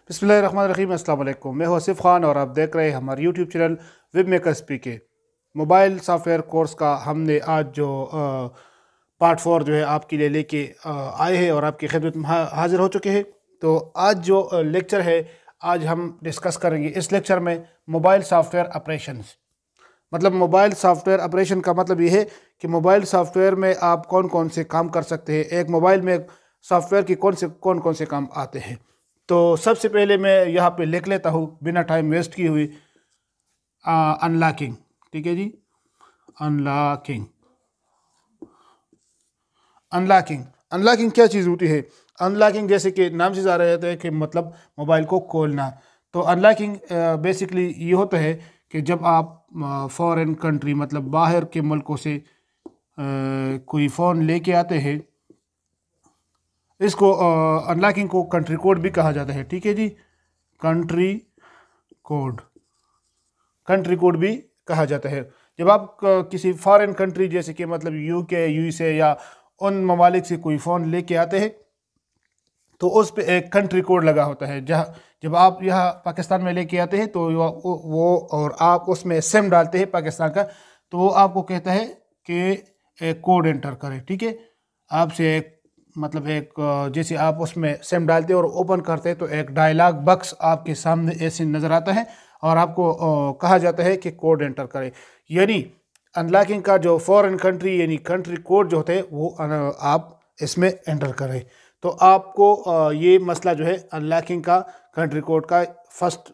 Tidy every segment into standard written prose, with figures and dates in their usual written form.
बिस्मिल्लाहिर्रहमानिर्रहीम। अस्सलाम वालेकुम। मैं हूं आसिफ खान और आप देख रहे हैं हमारे यूट्यूब चैनल वेब मेकर्स पीके। मोबाइल सॉफ्टवेयर कोर्स का हमने आज जो पार्ट 4 जो है आपके लिए लेके आए हैं और आपकी खिदमत में हाजिर हो चुके हैं। तो आज जो लेक्चर है, आज हम डिस्कस करेंगे इस लेक्चर में मोबाइल सॉफ्टवेयर ऑपरेशंस। मतलब मोबाइल सॉफ्टवेयर ऑपरेशन का मतलब ये है कि मोबाइल सॉफ्टवेयर में आप कौन कौन से काम कर सकते हैं, एक मोबाइल में सॉफ्टवेयर की कौन कौन से काम आते हैं। तो सबसे पहले मैं यहाँ पे लिख लेता हूँ बिना टाइम वेस्ट किए हुए, अनलॉकिंग। ठीक है जी, अनलॉकिंग। अनलॉकिंग अनलॉकिंग क्या चीज़ होती है? अनलॉकिंग जैसे कि नाम से जा रहे होते हैं कि मतलब मोबाइल को खोलना। तो अनलॉकिंग बेसिकली ये होता है कि जब आप फॉरेन कंट्री मतलब बाहर के मुल्कों से कोई फ़ोन लेके आते हैं, इसको अनलॉकिंग को कंट्री कोड भी कहा जाता है। ठीक है जी, कंट्री कोड, कंट्री कोड भी कहा जाता है। जब आप किसी फॉरेन कंट्री जैसे कि मतलब यूके, यूएसए या उन ममालिक से कोई फ़ोन लेके आते हैं तो उस पे एक कंट्री कोड लगा होता है। जहाँ जब आप यहाँ पाकिस्तान में लेके आते हैं तो वो और आप उसमें सिम डालते हैं पाकिस्तान का, तो वो आपको कहता है कि एक कोड एंटर करें। ठीक है, आपसे एक मतलब एक जैसे आप उसमें सिम डालते हैं और ओपन करते हैं तो एक डायलॉग बॉक्स आपके सामने ऐसे नज़र आता है और आपको कहा जाता है कि कोड एंटर करें। यानी अनलॉकिंग का जो फॉरेन कंट्री यानी कंट्री कोड जो होते हैं वो आप इसमें एंटर करें। तो आपको ये मसला जो है अनलॉकिंग का कंट्री कोड का फर्स्ट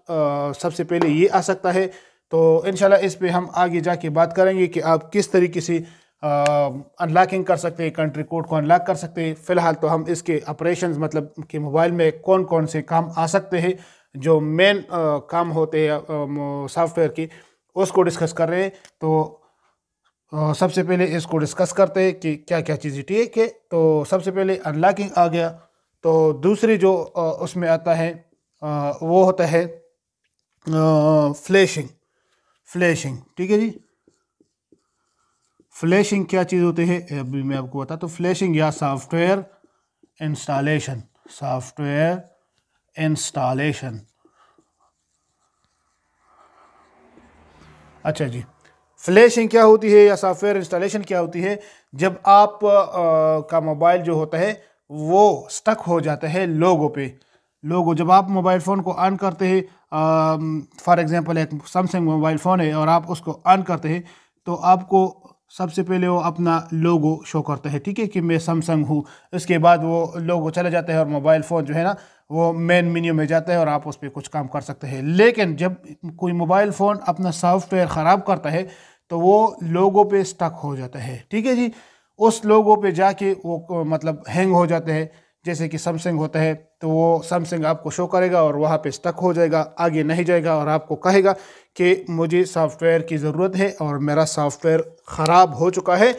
सबसे पहले ये आ सकता है। तो इंशाल्लाह इस पे हम आगे जाके बात करेंगे कि आप किस तरीके से अनलॉकिंग कर सकते हैं, कंट्री कोड को अनलॉक कर सकते हैं। फ़िलहाल तो हम इसके ऑपरेशंस मतलब कि मोबाइल में कौन कौन से काम आ सकते हैं, जो मेन काम होते हैं सॉफ्टवेयर की, उसको डिस्कस कर रहे हैं। तो सबसे पहले इसको डिस्कस करते हैं कि क्या क्या चीज़ें। ठीक है, तो सबसे पहले अनलॉकिंग आ गया। तो दूसरी जो उसमें आता है वो होता है फ्लैशिंग। फ्लैशिंग, ठीक है जी। फ्लैशिंग क्या चीज़ होती है अभी मैं आपको बताता। तो फ्लैशिंग या सॉफ्टवेयर इंस्टॉलेशन, सॉफ्टवेयर इंस्टॉलेशन। अच्छा जी, फ्लैशिंग क्या होती है या सॉफ्टवेयर इंस्टॉलेशन क्या होती है? जब आप का मोबाइल जो होता है वो स्टक हो जाता है लोगो पे। लोगो जब आप मोबाइल फ़ोन को ऑन करते हैं, फॉर एग्जांपल एक सैमसंग मोबाइल फ़ोन है और आप उसको ऑन करते हैं तो आपको सबसे पहले वो अपना लोगो शो करता है। ठीक है, कि मैं सैमसंग हूँ। इसके बाद वो लोगो चले जाता है और मोबाइल फ़ोन जो है ना वो मेन मेन्यू में जाता है और आप उस पर कुछ काम कर सकते हैं। लेकिन जब कोई मोबाइल फ़ोन अपना सॉफ्टवेयर ख़राब करता है तो वो लोगो पे स्टक हो जाता है। ठीक है जी, उस लोगो पे जाके वो मतलब हैंग हो जाते हैं। जैसे कि सैमसंग होता है तो वो सैमसंग आपको शो करेगा और वहाँ पे स्टक हो जाएगा, आगे नहीं जाएगा और आपको कहेगा कि मुझे सॉफ्टवेयर की ज़रूरत है और मेरा सॉफ्टवेयर ख़राब हो चुका है।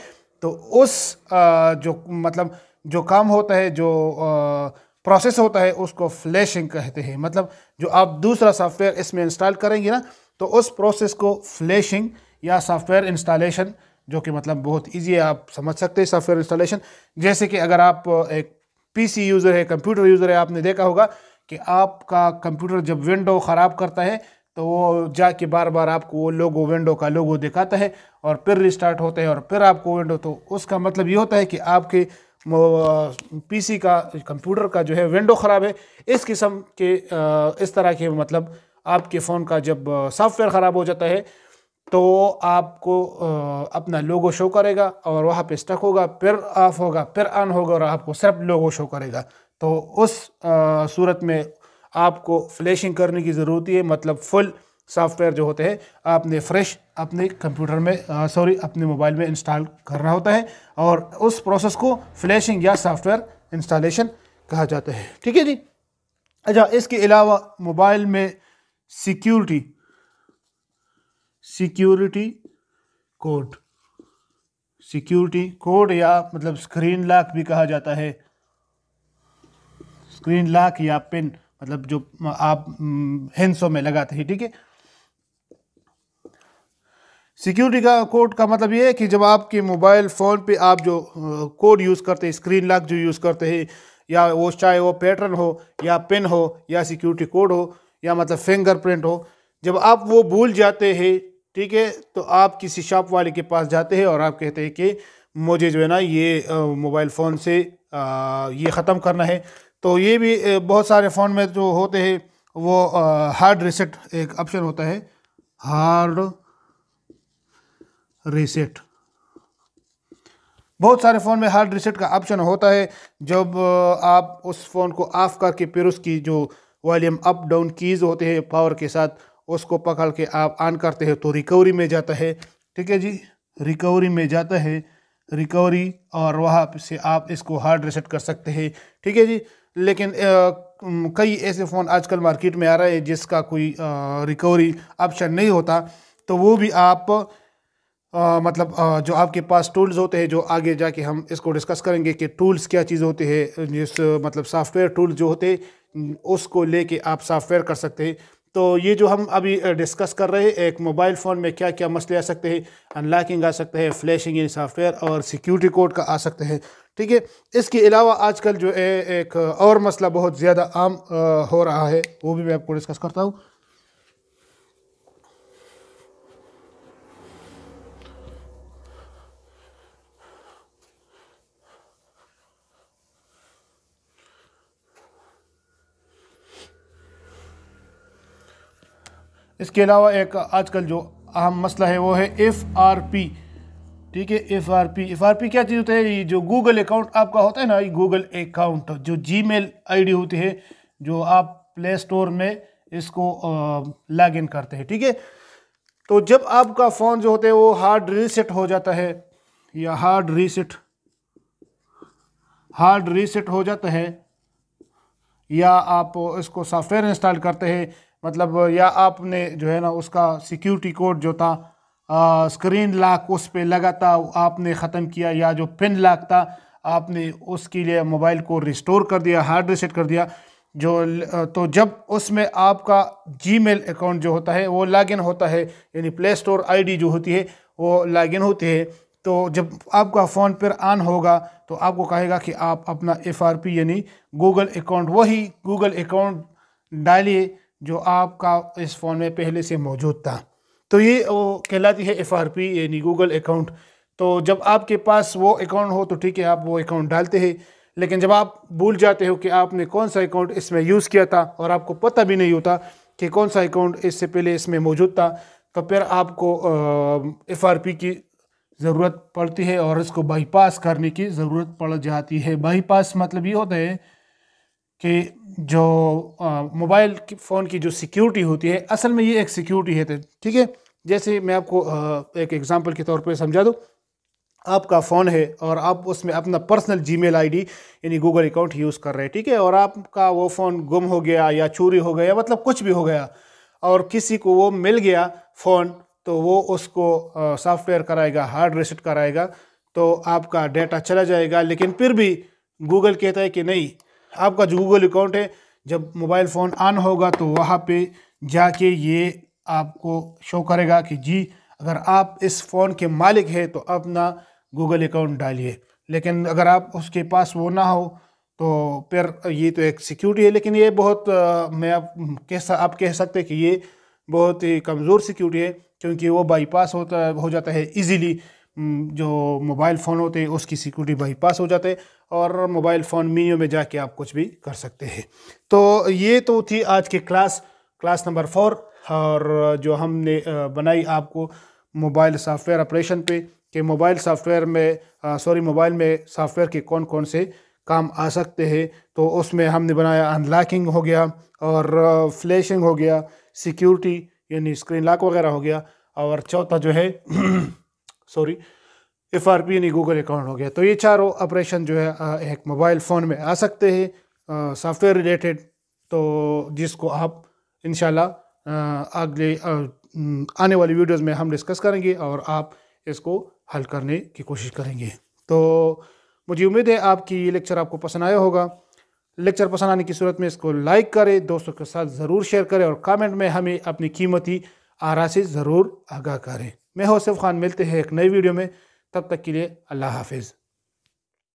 तो उस जो मतलब जो काम होता है, जो प्रोसेस होता है, उसको फ्लैशिंग कहते हैं। मतलब जो आप दूसरा सॉफ्टवेयर इसमें इंस्टॉल करेंगे ना तो उस प्रोसेस को फ्लैशिंग या सॉफ्टवेयर इंस्टॉलेशन, जो कि मतलब बहुत इजी है, आप समझ सकते हैं सॉफ्टवेयर इंस्टॉलेशन। जैसे कि अगर आप एक पीसी यूज़र है, कंप्यूटर यूज़र है, आपने देखा होगा कि आपका कंप्यूटर जब विंडो ख़राब करता है तो वो जाके बार बार आपको वो लोगो, विंडो का लोगो दिखाता है और फिर रिस्टार्ट होता है और फिर आपको विंडो। तो उसका मतलब ये होता है कि आपके पीसी का, कंप्यूटर का जो है विंडो ख़राब है। इस किस्म के इस तरह के मतलब आपके फ़ोन का जब सॉफ्टवेयर ख़राब हो जाता है तो आपको अपना लोगो शो करेगा और वहाँ पे स्टक होगा, फिर ऑफ होगा, फिर ऑन होगा और आपको सिर्फ लोगो शो करेगा। तो उस सूरत में आपको फ्लैशिंग करने की ज़रूरत है। मतलब फुल सॉफ्टवेयर जो होते हैं आपने फ्रेश अपने कंप्यूटर में सॉरी अपने मोबाइल में इंस्टॉल करना होता है और उस प्रोसेस को फ्लैशिंग या सॉफ्टवेयर इंस्टॉलेशन कहा जाता है। ठीक है जी। अच्छा, इसके अलावा मोबाइल में security, security code, security code या मतलब स्क्रीन लॉक भी कहा जाता है। स्क्रीन लॉक या पिन मतलब जो आप हिंसों में लगाते हैं। ठीक है, सिक्योरिटी का कोड का मतलब ये है कि जब आपके मोबाइल फ़ोन पे आप जो कोड यूज़ करते हैं, स्क्रीन लॉक जो यूज़ करते हैं या वो चाहे वो पैटर्न हो या पिन हो या सिक्योरिटी कोड हो या मतलब फिंगरप्रिंट हो, जब आप वो भूल जाते हैं, ठीक है, तो आप किसी शॉप वाले के पास जाते हैं और आप कहते हैं कि मुझे जो है ना ये मोबाइल फ़ोन से ये ख़त्म करना है। तो ये भी बहुत सारे फ़ोन में जो होते हैं वो हार्ड रीसेट एक ऑप्शन होता है, हार्ड रीसेट। बहुत सारे फ़ोन में हार्ड रीसेट का ऑप्शन होता है। जब आप उस फ़ोन को ऑफ करके फिर उसकी जो वॉल्यूम अप डाउन कीज़ होते हैं पावर के साथ, उसको पकड़ के आप ऑन करते हैं तो रिकवरी में जाता है। ठीक है जी, रिकवरी में जाता है, रिकवरी, और वहाँ से आप इसको हार्ड रीसेट कर सकते हैं। ठीक है जी। लेकिन कई ऐसे फ़ोन आजकल मार्केट में आ रहे हैं जिसका कोई रिकवरी ऑप्शन नहीं होता, तो वो भी आप मतलब जो आपके पास टूल्स होते हैं, जो आगे जाके हम इसको डिस्कस करेंगे कि टूल्स क्या चीज़ होते हैं, जिस मतलब सॉफ्टवेयर टूल्स जो होते हैं उसको लेके आप सॉफ्टवेयर कर सकते हैं। तो ये जो हम अभी डिस्कस कर रहे हैं, एक मोबाइल फ़ोन में क्या क्या मसले आ सकते हैं, अनलॉकिंग आ सकते हैं, फ्लैशिंग इन सॉफ्टवेयर और सिक्योरिटी कोड का आ सकते हैं। ठीक है। इसके अलावा आजकल जो है एक और मसला बहुत ज़्यादा आम हो रहा है, वो भी मैं आपको डिस्कस करता हूँ। इसके अलावा एक आजकल जो अहम मसला है वो है FRP। ठीक है, FRP क्या चीज़ होता है? ये जो गूगल अकाउंट आपका होता है ना, ये गूगल अकाउंट जो जीमेल आईडी होती है, जो आप प्ले स्टोर में इसको लॉग इन करते हैं। ठीक है, तो जब आपका फ़ोन जो होता है वो हार्ड रीसेट हो जाता है, या हार्ड रीसेट हो जाता है, या आप इसको सॉफ्टवेयर इंस्टॉल करते हैं, मतलब या आपने जो है ना उसका सिक्योरिटी कोड जो था, स्क्रीन लॉक उस पे लगा था, आपने ख़त्म किया, या जो पिन लॉक था आपने उसके लिए मोबाइल को रिस्टोर कर दिया, हार्ड रीसेट कर दिया, तो जब उसमें आपका जीमेल अकाउंट जो होता है वो लॉगिन होता है, यानी प्ले स्टोर आईडी जो होती है वो लॉगिन होती है, तो जब आपका फ़ोन पर ऑन होगा तो आपको कहेगा कि आप अपना FRP यानी गूगल अकाउंट, वही गूगल अकाउंट डालिए जो आपका इस फ़ोन में पहले से मौजूद था। तो ये वो कहलाती है FRP यानी गूगल अकाउंट। तो जब आपके पास वो अकाउंट हो तो ठीक है, आप वो अकाउंट डालते हैं, लेकिन जब आप भूल जाते हो कि आपने कौन सा अकाउंट इसमें यूज़ किया था और आपको पता भी नहीं होता कि कौन सा अकाउंट इससे पहले इसमें मौजूद था, तो फिर आपको FRP की ज़रूरत पड़ती है और इसको बाईपास करने की ज़रूरत पड़ जाती है। बाईपास मतलब ये होता है कि जो मोबाइल फ़ोन की जो सिक्योरिटी होती है, असल में ये एक सिक्योरिटी है। ठीक है, जैसे मैं आपको एक एग्जांपल के तौर पे समझा दूँ। आपका फ़ोन है और आप उसमें अपना पर्सनल जीमेल आईडी यानी गूगल अकाउंट यूज़ कर रहे हैं, ठीक है, और आपका वो फ़ोन गुम हो गया या चोरी हो गया, मतलब कुछ भी हो गया, और किसी को वो मिल गया फ़ोन, तो वो उसको सॉफ्टवेयर कराएगा, हार्ड रीसेट कराएगा, तो आपका डेटा चला जाएगा। लेकिन फिर भी गूगल कहता है कि नहीं, आपका जो गूगल अकाउंट है, जब मोबाइल फ़ोन ऑन होगा तो वहाँ पे जाके ये आपको शो करेगा कि जी अगर आप इस फ़ोन के मालिक हैं तो अपना गूगल अकाउंट डालिए। लेकिन अगर आप उसके पास वो ना हो तो फिर ये तो एक सिक्योरिटी है, लेकिन ये बहुत आप कह सकते हैं कि ये बहुत ही कमज़ोर सिक्योरिटी है, क्योंकि वो बाईपास हो जाता है इजीली। जो मोबाइल फ़ोन होते हैं उसकी सिक्योरिटी बाईपास हो जाते हैं और मोबाइल फ़ोन मेन्यू में जाके आप कुछ भी कर सकते हैं। तो ये तो थी आज की क्लास नंबर 4, और जो हमने बनाई आपको मोबाइल सॉफ्टवेयर ऑपरेशन पे, कि मोबाइल में सॉफ्टवेयर के कौन कौन से काम आ सकते हैं। तो उसमें हमने बनाया अनलॉकिंग हो गया, और फ्लैशिंग हो गया, सिक्योरिटी यानी स्क्रीन लॉक वगैरह हो गया, और चौथा जो है FRP यानी गूगल अकाउंट हो गया। तो ये चारों ऑपरेशन जो है एक मोबाइल फ़ोन में आ सकते हैं सॉफ्टवेयर रिलेटेड, तो जिसको आप इंशाल्लाह अगले आने वाली वीडियोस में हम डिस्कस करेंगे और आप इसको हल करने की कोशिश करेंगे। तो मुझे उम्मीद है आपकी ये लेक्चर आपको पसंद आया होगा। लेक्चर पसंद आने की सूरत में इसको लाइक करें, दोस्तों के साथ ज़रूर शेयर करें, और कमेंट में हमें अपनी कीमती आरा से ज़रूर आगाह करें। मैं हौसफ खान, मिलते हैं एक नई वीडियो में, तब तक के लिए अल्लाह हाफिज़।